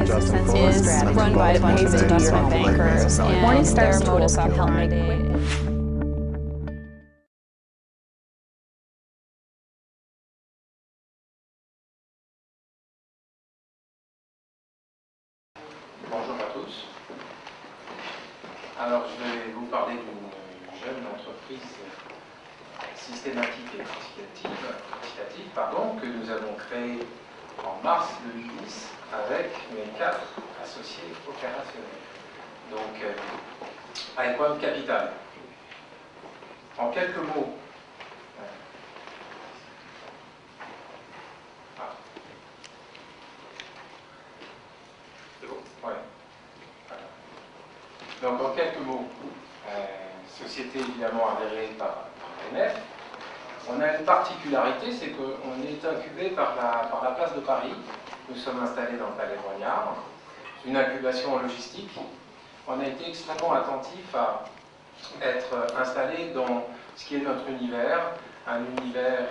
Assistance is run by a bunch of investment bankers, and their modus operandi. Bonjour à tous. Alors, je vais vous parler d'une jeune entreprise systématique et quantitative, que nous avons créée en mars 2010 avec mes 4 associés opérationnels. Donc, Aequam Capital. En quelques mots, c'est bon ? Ouais. Donc, en quelques mots, société évidemment adhérée par l'AMF. On a une particularité, c'est qu'on est incubé par la place de Paris. Nous sommes installés dans le Palais Brongniart, une incubation en logistique. On a été extrêmement attentif à être installé dans ce qui est notre univers, un univers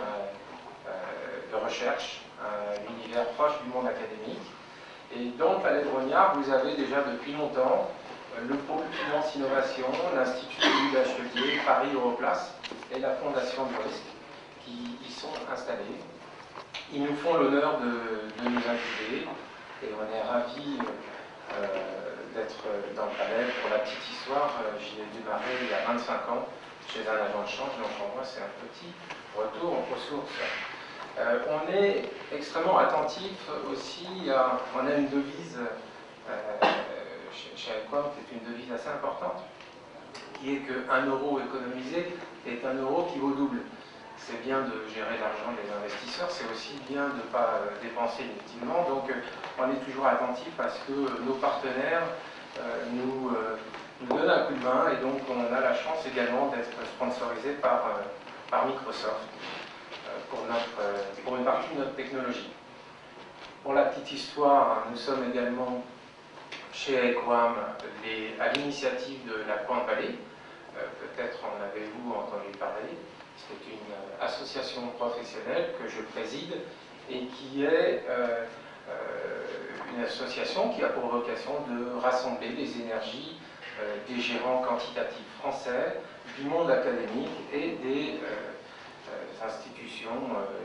de recherche, un univers proche du monde académique. Et dans le Palais Brongniart, vous avez déjà depuis longtemps le pôle Finance Innovation, l'Institut du Bachelier, Paris Europlace et la Fondation du Risque qui y sont installés. Ils nous font l'honneur de nous incuber et on est ravis d'être dans le palais. Pour la petite histoire, j'y ai démarré il y a 25 ans chez un agent de change, donc pour moi c'est un petit retour aux sources. On est extrêmement attentif aussi on a une devise chez Aequam qui est une devise assez importante, qui est que 1 euro économisé est 1 euro qui vaut double. C'est bien de gérer l'argent des investisseurs, c'est aussi bien de ne pas dépenser inutilement. Donc on est toujours attentif à ce que nos partenaires nous donnent un coup de main, et donc on a la chance également d'être sponsorisé par Microsoft pour une partie de notre technologie. Pour la petite histoire, nous sommes également chez Aequam à l'initiative de la Quant Valley. Peut-être en avez-vous entendu parler. C'est une association professionnelle que je préside et qui est une association qui a pour vocation de rassembler les énergies des gérants quantitatifs français, du monde académique et des institutions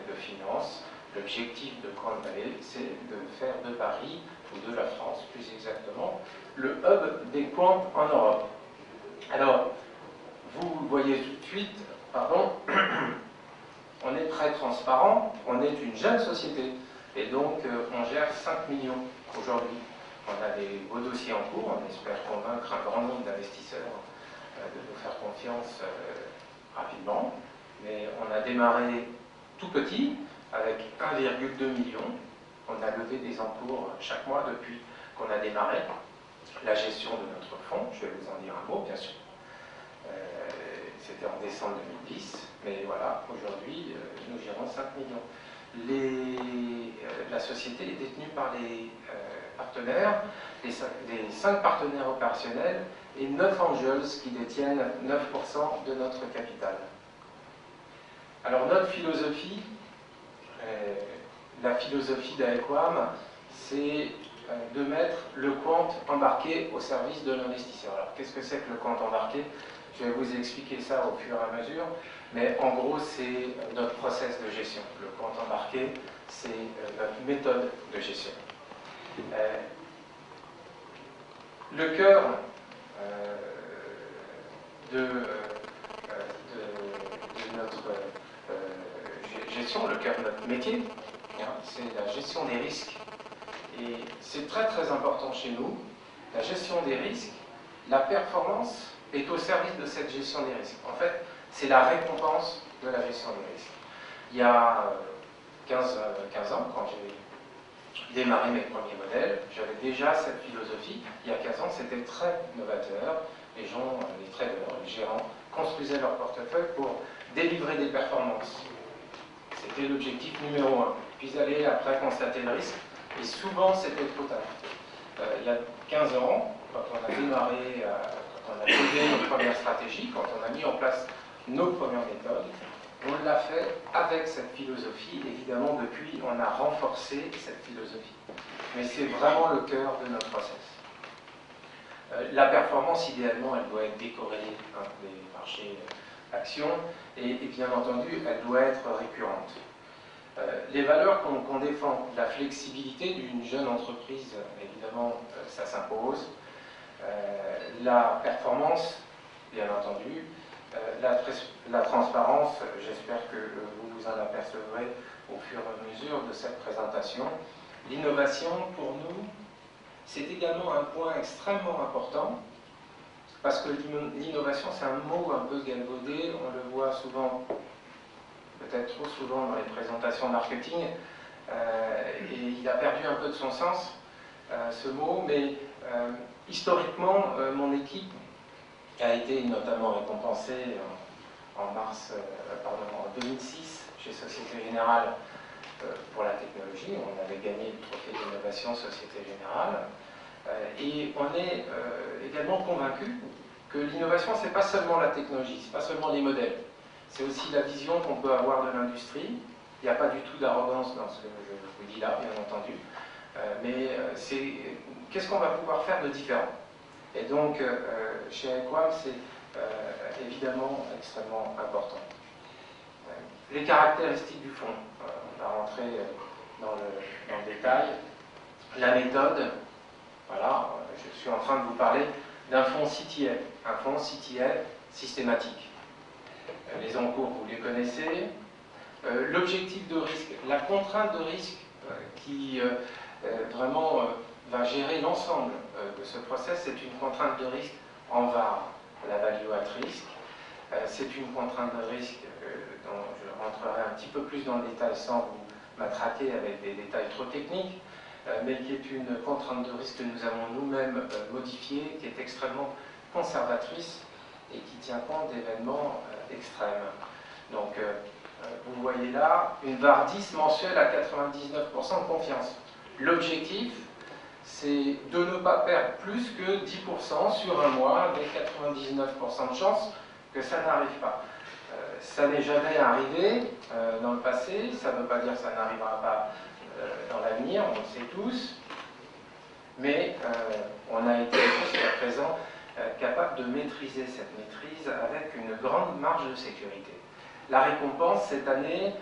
de finance. L'objectif de Quant Valley, c'est de faire de Paris, ou de la France plus exactement, le hub des quants en Europe. Alors, vous voyez tout de suite, on est très transparent, on est une jeune société, et donc on gère 5 millions aujourd'hui. On a des beaux dossiers en cours, on espère convaincre un grand nombre d'investisseurs de nous faire confiance rapidement, mais on a démarré tout petit, avec 1,2 million. On a levé des encours chaque mois depuis qu'on a démarré la gestion de notre fonds. Je vais vous en dire un mot, bien sûr. C'était en décembre 2010, mais voilà, aujourd'hui, nous gérons 5 millions. La société est détenue par les partenaires, les 5 partenaires opérationnels et 9 angels qui détiennent 9% de notre capital. Alors, notre philosophie, la philosophie d'Aequam, c'est de mettre le quant embarqué au service de l'investisseur. Alors, qu'est-ce que c'est que le quant embarqué? Je vais vous expliquer ça au fur et à mesure, mais en gros, c'est notre process de gestion. Le quant embarqué, c'est notre méthode de gestion. Le cœur de notre gestion, le cœur de notre métier, c'est la gestion des risques. Et c'est très très important chez nous. La gestion des risques, la performance est au service de cette gestion des risques. En fait, c'est la récompense de la gestion des risques. Il y a 15 ans, quand j'ai démarré mes premiers modèles, j'avais déjà cette philosophie. Il y a 15 ans, c'était très novateur. Les gens, les traders, les gérants, construisaient leur portefeuille pour délivrer des performances. C'était l'objectif numéro 1. Puis aller après constater le risque. Et souvent, c'était trop tard. Il y a 15 ans, quand on a démarré, quand on a levé nos premières stratégies, quand on a mis en place nos premières méthodes, on l'a fait avec cette philosophie. Évidemment, depuis, on a renforcé cette philosophie. mais c'est vraiment le cœur de notre process. La performance, idéalement, elle doit être décorrélée des marchés actions, et bien entendu, elle doit être récurrente. Les valeurs qu'on défend, la flexibilité d'une jeune entreprise, évidemment, ça s'impose. La performance, bien entendu. La transparence, j'espère que vous vous en apercevrez au fur et à mesure de cette présentation. L'innovation, pour nous, c'est également un point extrêmement important, parce que l'innovation, c'est un mot un peu galvaudé, on le voit souvent, peut-être trop souvent dans les présentations marketing, et il a perdu un peu de son sens, ce mot, mais historiquement, mon équipe a été notamment récompensée en 2006 chez Société Générale pour la technologie. On avait gagné le trophée d'innovation Société Générale. Et on est également convaincu que l'innovation, ce n'est pas seulement la technologie, ce n'est pas seulement les modèles. C'est aussi la vision qu'on peut avoir de l'industrie. Il n'y a pas du tout d'arrogance dans ce que je vous dis là, bien entendu. Mais c'est qu'est-ce qu'on va pouvoir faire de différent. Et donc, chez AEQUAM, c'est évidemment extrêmement important. Les caractéristiques du fonds, on va rentrer dans le détail. La méthode, voilà, je suis en train de vous parler d'un fonds CTA, un fonds CTA systématique. Les encours, vous les connaissez. L'objectif de risque, la contrainte de risque qui vraiment va gérer l'ensemble de ce process, c'est une contrainte de risque en VAR, la value at risk. C'est une contrainte de risque dont je rentrerai un petit peu plus dans le détail sans vous matraquer avec des détails trop techniques, mais qui est une contrainte de risque que nous avons nous-mêmes modifiée, qui est extrêmement conservatrice et qui tient compte d'événements extrêmes. Donc, vous voyez là une VAR 10 mensuelle à 99% de confiance. L'objectif, c'est de ne pas perdre plus que 10% sur un mois, avec 99% de chance que ça n'arrive pas. Ça n'est jamais arrivé dans le passé, ça ne veut pas dire que ça n'arrivera pas dans l'avenir, on le sait tous, mais on a été jusqu'à présent capable de maîtriser cette maîtrise avec une grande marge de sécurité. La récompense cette année,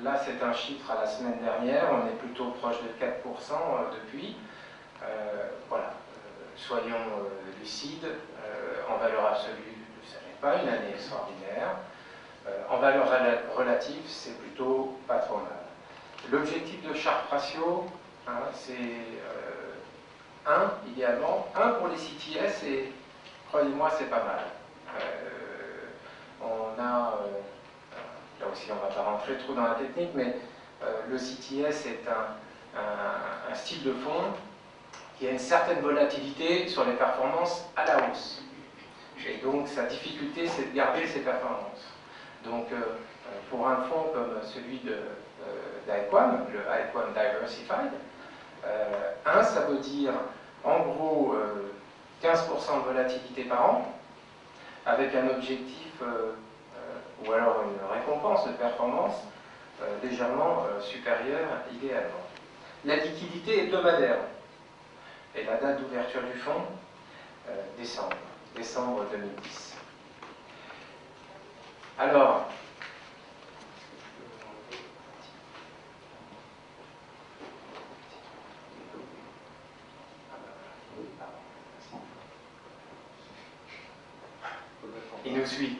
là c'est un chiffre à la semaine dernière, on est plutôt proche de 4% depuis. Voilà, soyons lucides, en valeur absolue, ce n'est pas une année extraordinaire. En valeur relative, c'est plutôt pas trop mal. L'objectif de Sharpe ratio, hein, c'est 1 idéalement, 1 pour les CTS, et croyez-moi, c'est pas mal. On a, là aussi on ne va pas rentrer trop dans la technique, mais le CTS est un style de fonds qui a une certaine volatilité sur les performances à la hausse. Et donc sa difficulté, c'est de garder ses performances. Donc pour un fonds comme celui d'AEQUAM, le AEQUAM Diversified, 1, ça veut dire en gros 15% de volatilité par an, avec un objectif ou alors une récompense de performance légèrement supérieure idéalement. La liquidité hebdomadaire. Et la date d'ouverture du fonds, décembre 2010. Alors, il nous suit.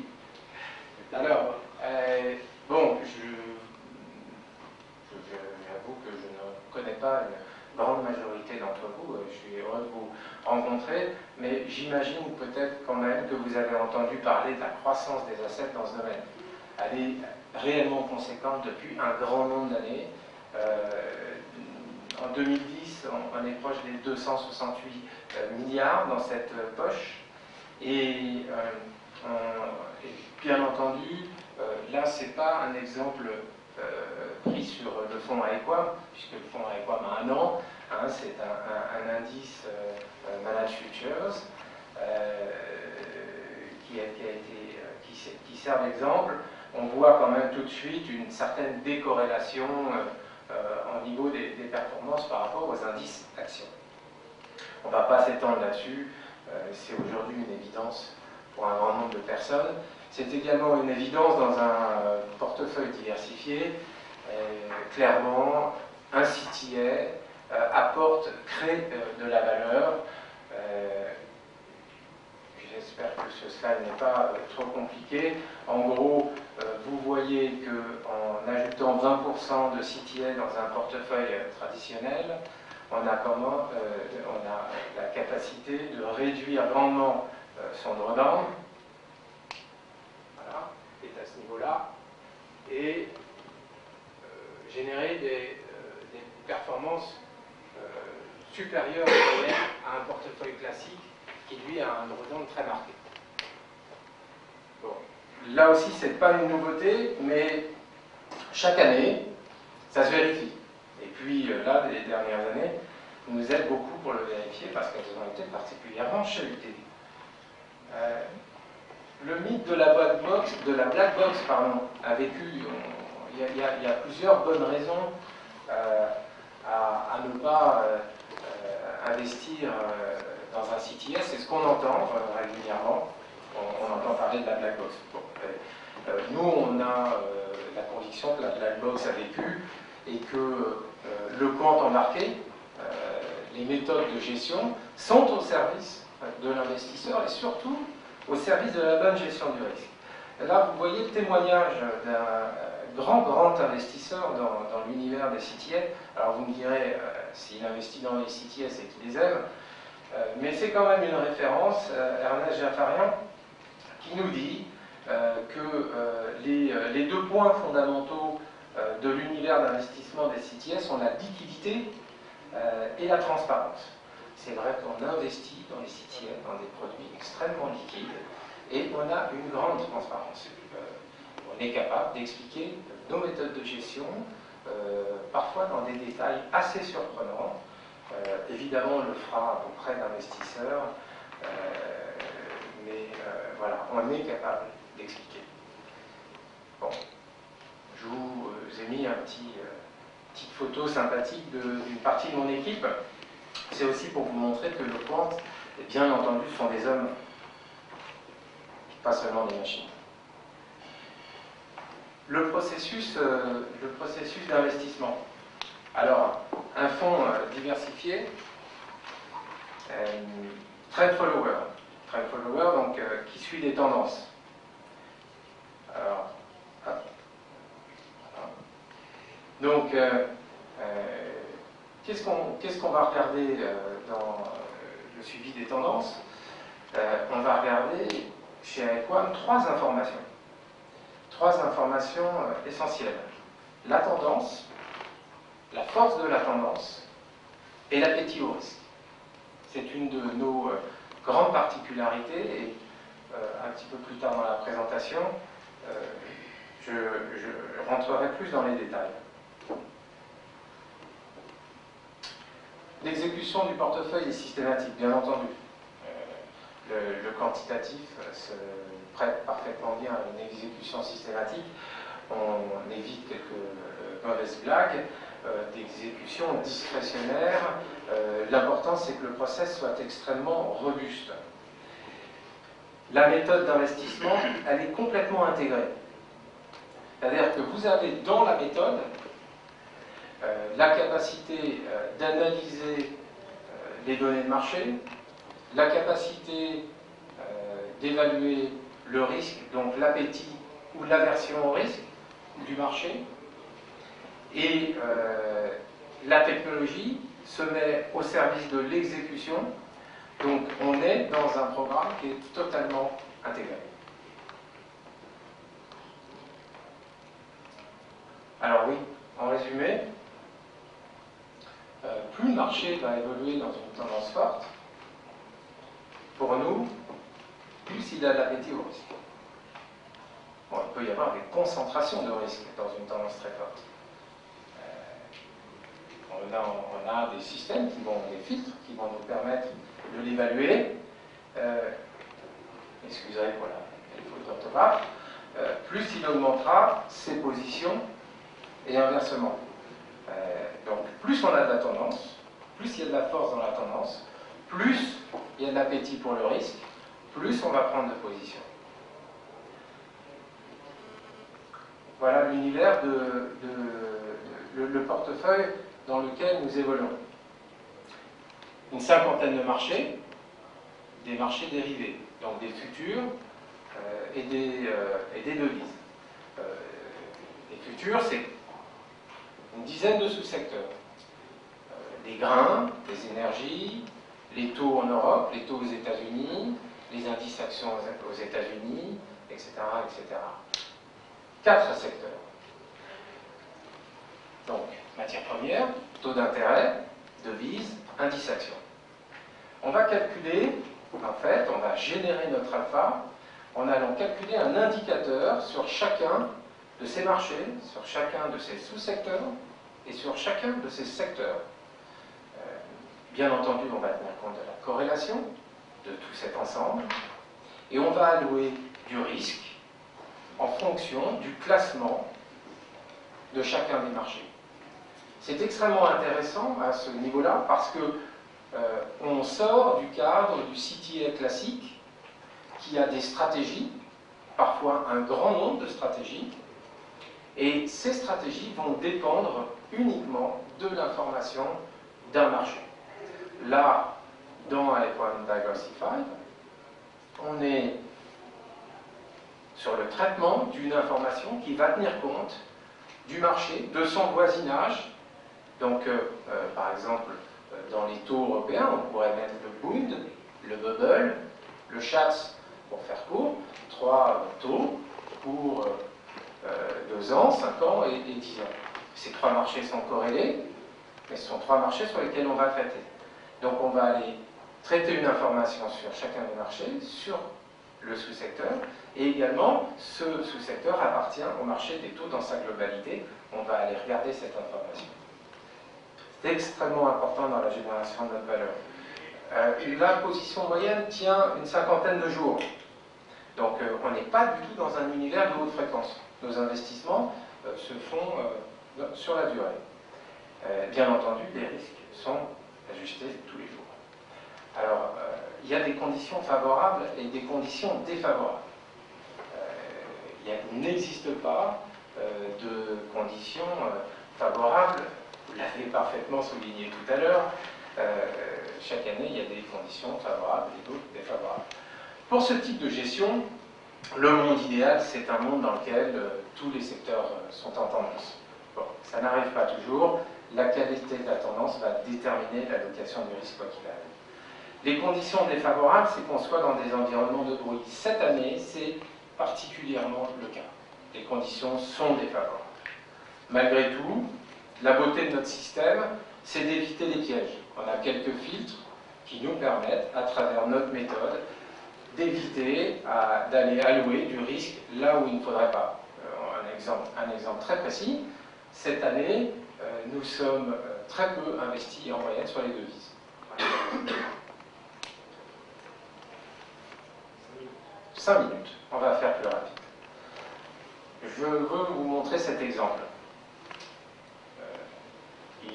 Alors, bon, j'avoue que je ne connais pas une grande majorité d'entre vous, je suis heureux de vous rencontrer, mais j'imagine peut-être quand même que vous avez entendu parler de la croissance des assets dans ce domaine. Elle est réellement conséquente depuis un grand nombre d'années. En 2010, on est proche des 268 milliards dans cette poche, et bien entendu, là, ce n'est pas un exemple pris sur le fonds AEQUAM, puisque le fonds AEQUAM a 1 an, hein, c'est un indice Managed Futures qui sert d'exemple. On voit quand même tout de suite une certaine décorrélation en niveau des performances par rapport aux indices actions. On ne va pas s'étendre là-dessus, c'est aujourd'hui une évidence pour un grand nombre de personnes. C'est également une évidence dans un portefeuille diversifié. Clairement, un CTA crée de la valeur. J'espère que ce slide n'est pas trop compliqué. En gros, vous voyez qu'en ajoutant 20% de CTA dans un portefeuille traditionnel, on a la capacité de réduire grandement son drawdown, voilà, qui est à ce niveau-là, et générer des performances supérieures en moyenne à un portefeuille classique qui lui a un drawdown très marqué. Bon. Là aussi, ce n'est pas une nouveauté, mais chaque année, ça se vérifie. Et puis là, les dernières années, nous aident beaucoup pour le vérifier parce qu'elles ont été particulièrement chahutées. Le mythe de la black box, a vécu. Il y a plusieurs bonnes raisons à ne pas investir dans un CTA. C'est ce qu'on entend régulièrement. On entend parler de la black box. Bon, nous, on a la conviction que la black box a vécu et que le compte embarqué, les méthodes de gestion sont au service de l'investisseur et surtout au service de la bonne gestion du risque. Là, vous voyez le témoignage d'un grand investisseur dans l'univers des CTA. Alors vous me direz, s'il investit dans les CTA, c'est qu'il les aime, mais c'est quand même une référence, Ernest Jaffarian, qui nous dit que les deux points fondamentaux de l'univers d'investissement des CTA sont la liquidité et la transparence. C'est vrai qu'on investit dans les CTA, dans des produits extrêmement liquides, et on a une grande transparence. On est capable d'expliquer nos méthodes de gestion, parfois dans des détails assez surprenants. Évidemment, on le fera auprès d'investisseurs, mais voilà, on est capable d'expliquer. Bon, je vous ai mis une petite photo sympathique d'une partie de mon équipe. C'est aussi pour vous montrer que le quant, bien entendu, sont des hommes, pas seulement des machines. Le processus d'investissement. Alors, un fonds diversifié, trend follower, donc qui suit des tendances. Alors, donc, qu'est-ce qu'on va regarder dans le suivi des tendances? On va regarder chez Equam trois informations essentielles. La tendance, la force de la tendance et l'appétit au risque. C'est une de nos grandes particularités et un petit peu plus tard dans la présentation, je rentrerai plus dans les détails. L'exécution du portefeuille est systématique, bien entendu. Le quantitatif se prête parfaitement bien à une exécution systématique. On évite quelques mauvaises blagues d'exécution discrétionnaire. L'important, c'est que le process soit extrêmement robuste. La méthode d'investissement, elle est complètement intégrée. C'est-à-dire que vous avez dans la méthode la capacité d'analyser les données de marché, la capacité d'évaluer le risque, donc l'appétit ou l'aversion au risque du marché, et la technologie se met au service de l'exécution, donc on est dans un programme qui est totalement intégré. Alors oui, en résumé, plus le marché va évoluer dans une tendance forte, pour nous, plus il a d'appétit au risque. Bon, il peut y avoir des concentrations de risque dans une tendance très forte. On a des systèmes, des filtres qui vont nous permettre de l'évaluer. Excusez pour la faute d'orthographe. Plus il augmentera ses positions et inversement. Donc plus on a de la tendance, plus il y a de la force dans la tendance, plus il y a de l'appétit pour le risque, plus on va prendre de position. Voilà l'univers le portefeuille dans lequel nous évoluons. Une cinquantaine de marchés, des marchés dérivés, donc des futurs et des devises. Les futurs, c'est une dizaine de sous-secteurs. Les grains, les énergies, les taux en Europe, les taux aux États-Unis, les indices actions aux États-Unis, etc., etc. 4 secteurs. Donc, matières premières, taux d'intérêt, devises, indice actions. On va calculer, en fait, on va générer notre alpha en allant calculer un indicateur sur chacun de ces marchés, sur chacun de ces sous-secteurs et sur chacun de ces secteurs. Bien entendu, on va tenir compte de la corrélation de tout cet ensemble et on va allouer du risque en fonction du classement de chacun des marchés. C'est extrêmement intéressant à ce niveau-là parce que on sort du cadre du CTA classique qui a des stratégies, parfois un grand nombre de stratégies, et ces stratégies vont dépendre uniquement de l'information d'un marché. Là, dans iF1 Diversified, on est sur le traitement d'une information qui va tenir compte du marché, de son voisinage. Donc, par exemple, dans les taux européens, on pourrait mettre le Bund, le Bubble, le Schatz, pour faire court, 3 taux pour 2 ans, 5 ans et 10 ans. Ces 3 marchés sont corrélés, mais ce sont 3 marchés sur lesquels on va traiter. Donc on va aller traiter une information sur chacun des marchés, sur le sous-secteur, et également ce sous-secteur appartient au marché des taux dans sa globalité. On va aller regarder cette information. C'est extrêmement important dans la génération de notre valeur. La position moyenne tient une cinquantaine de jours. Donc on n'est pas du tout dans un univers de haute fréquence. Nos investissements se font sur la durée. Bien entendu, les risques sont ajustés tous les jours. Alors, il y a des conditions favorables et des conditions défavorables. Il n'existe pas de conditions favorables. Vous l'avez parfaitement souligné tout à l'heure. Chaque année, il y a des conditions favorables et d'autres défavorables. Pour ce type de gestion, le monde idéal, c'est un monde dans lequel tous les secteurs sont en tendance. Bon, ça n'arrive pas toujours. La qualité de la tendance va déterminer l'allocation du risque quoi qu'il arrive. Les conditions défavorables, c'est qu'on soit dans des environnements de bruit. Cette année, c'est particulièrement le cas. Les conditions sont défavorables. Malgré tout, la beauté de notre système, c'est d'éviter les pièges. On a quelques filtres qui nous permettent, à travers notre méthode, d'éviter d'aller allouer du risque là où il ne faudrait pas. Un exemple très précis, cette année, nous sommes très peu investis en moyenne sur les devises. 5 minutes, on va faire plus rapide. Je veux vous montrer cet exemple. Je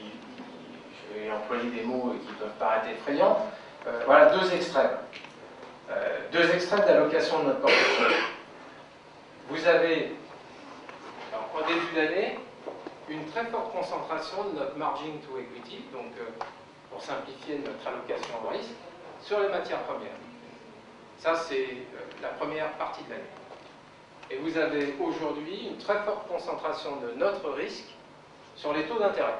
vais employer des mots qui peuvent paraître effrayants. Voilà 2 extrêmes. 2 extrêmes d'allocation de notre portefeuille. Vous avez, au début d'année, une très forte concentration de notre margin to equity, donc pour simplifier notre allocation en risque, sur les matières premières. Ça, c'est la première partie de l'année. Et vous avez aujourd'hui une très forte concentration de notre risque sur les taux d'intérêt.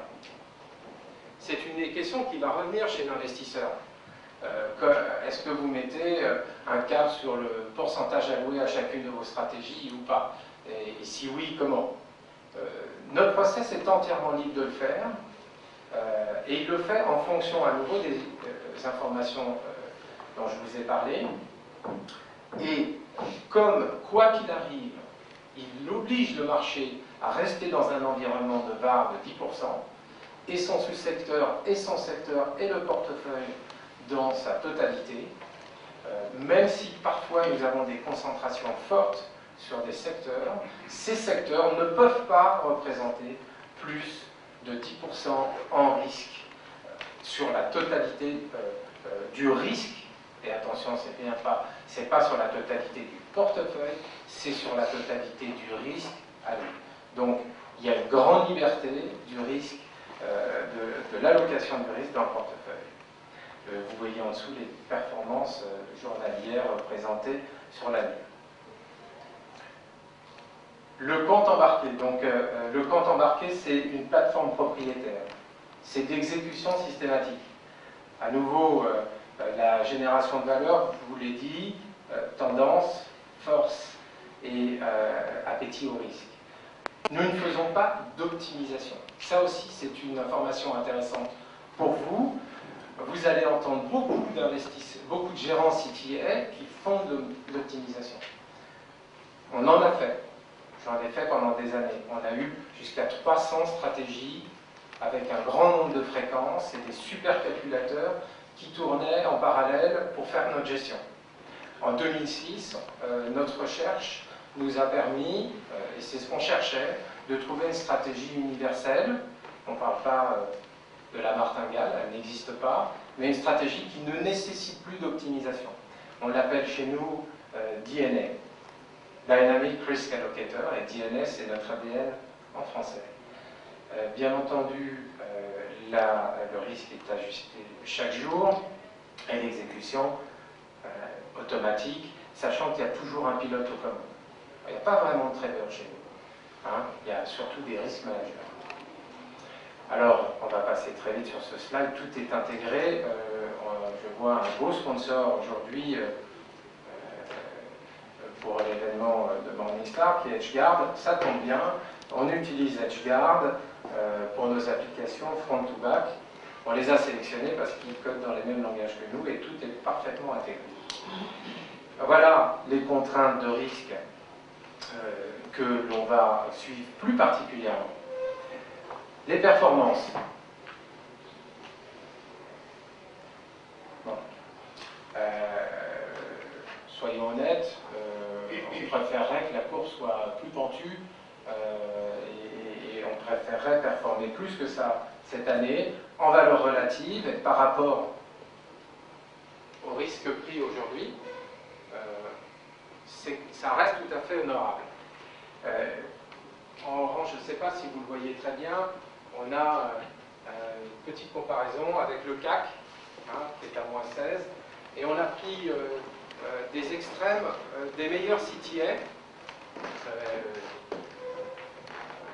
C'est une question qui va revenir chez l'investisseur. Est-ce que vous mettez un cap sur le pourcentage alloué à chacune de vos stratégies ou pas? Et si oui, comment? Notre process est entièrement libre de le faire et il le fait en fonction à nouveau des informations dont je vous ai parlé. Et comme, quoi qu'il arrive, il oblige le marché à rester dans un environnement de VaR de 10%, et son sous-secteur, et son secteur, et le portefeuille dans sa totalité, même si parfois nous avons des concentrations fortes sur des secteurs, ces secteurs ne peuvent pas représenter plus de 10% en risque sur la totalité du risque. Et attention, c'est pas sur la totalité du portefeuille, c'est sur la totalité du risque à lui. Donc, il y a une grande liberté du risque, de l'allocation du risque dans le portefeuille. Vous voyez en dessous les performances journalières présentées sur l'année. Le compte embarqué. Donc, le compte embarqué, c'est une plateforme propriétaire. C'est d'exécution systématique. À nouveau, la génération de valeur, je vous l'ai dit, tendance, force et appétit au risque. Nous ne faisons pas d'optimisation. Ça aussi, c'est une information intéressante pour vous. Vous allez entendre beaucoup d'investisseurs, beaucoup de gérants CTA qui font de l'optimisation. On en a fait. J'en ai fait pendant des années. On a eu jusqu'à 300 stratégies avec un grand nombre de fréquences et des supercalculateurs qui tournaient en parallèle pour faire notre gestion. En 2006, notre recherche nous a permis, et c'est ce qu'on cherchait, de trouver une stratégie universelle. On ne parle pas de la martingale, elle n'existe pas, mais une stratégie qui ne nécessite plus d'optimisation. On l'appelle chez nous DNA, Dynamic Risk Allocator, et DNA c'est notre ADN en français. Bien entendu, le risque est ajusté chaque jour, et l'exécution automatique, sachant qu'il y a toujours un pilote au commun. Il n'y a pas vraiment de trader chez nous. Il y a surtout des risk managers. Alors, on va passer très vite sur ce slide. Tout est intégré. Je vois un beau sponsor aujourd'hui pour l'événement de Morningstar, qui est Edgeguard. Ça tombe bien. On utilise Edgeguard pour nos applications front to back. On les a sélectionnés parce qu'ils codent dans les mêmes langages que nous et tout est parfaitement intégré. Voilà les contraintes de risque que l'on va suivre plus particulièrement. Les performances. Bon. Soyons honnêtes, on préférerait que la course soit plus pentue et on préférerait performer plus que ça cette année en valeur relative et par rapport au risque pris aujourd'hui. Ça reste tout à fait honorable. En revanche, je ne sais pas si vous le voyez très bien, on a une petite comparaison avec le CAC, qui est à moins 16, et on a pris des extrêmes des meilleurs CTA.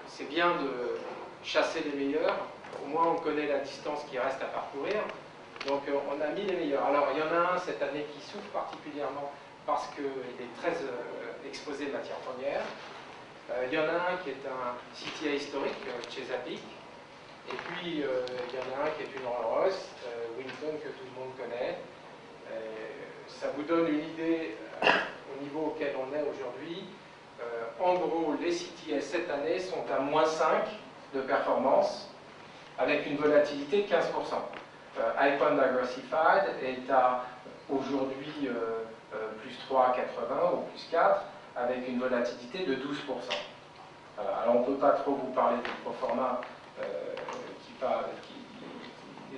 C'est bien de chasser les meilleurs, au moins on connaît la distance qui reste à parcourir, donc on a mis les meilleurs. Alors il y en a un cette année qui souffre particulièrement parce qu'il est très exposé matières premières. Il y en a un qui est un CTA historique, Chesapeake, et puis il y en a un qui est une Rolls-Royce, Winton, que tout le monde connaît. Ça vous donne une idée au niveau auquel on est aujourd'hui. En gros, les CTA cette année sont à moins 5 de performance, avec une volatilité de 15%. Icon Diversified est à aujourd'hui plus 3,80 ou plus 4, avec une volatilité de 12%. Alors on ne peut pas trop vous parler du proforma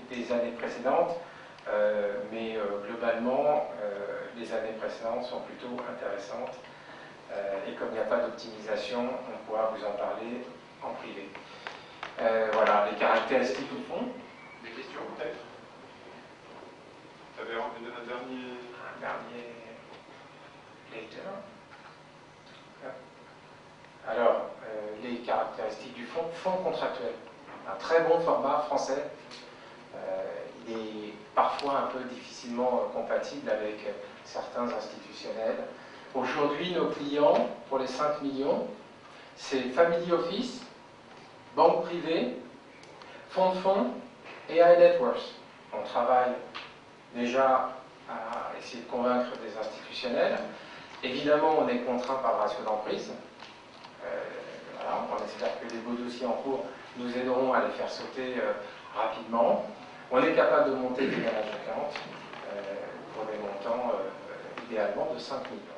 des années précédentes, mais globalement, les années précédentes sont plutôt intéressantes. Et comme il n'y a pas d'optimisation, on pourra vous en parler en privé. Voilà, les caractéristiques du fond. Des questions peut-être? Tu avais un dernier... Un dernier... later. Alors, les caractéristiques du fonds. Fonds contractuel. Un très bon format français. Il est parfois un peu difficilement compatible avec certains institutionnels. Aujourd'hui, nos clients, pour les 5 millions, c'est Family Office, banque privée, fonds de fonds et high net worth. On travaille déjà à essayer de convaincre des institutionnels. Évidemment, on est contraint par le ratio d'emprise. Voilà, on espère que les beaux dossiers en cours nous aideront à les faire sauter rapidement. On est capable de monter des management accounts pour des montants idéalement de 5 millions.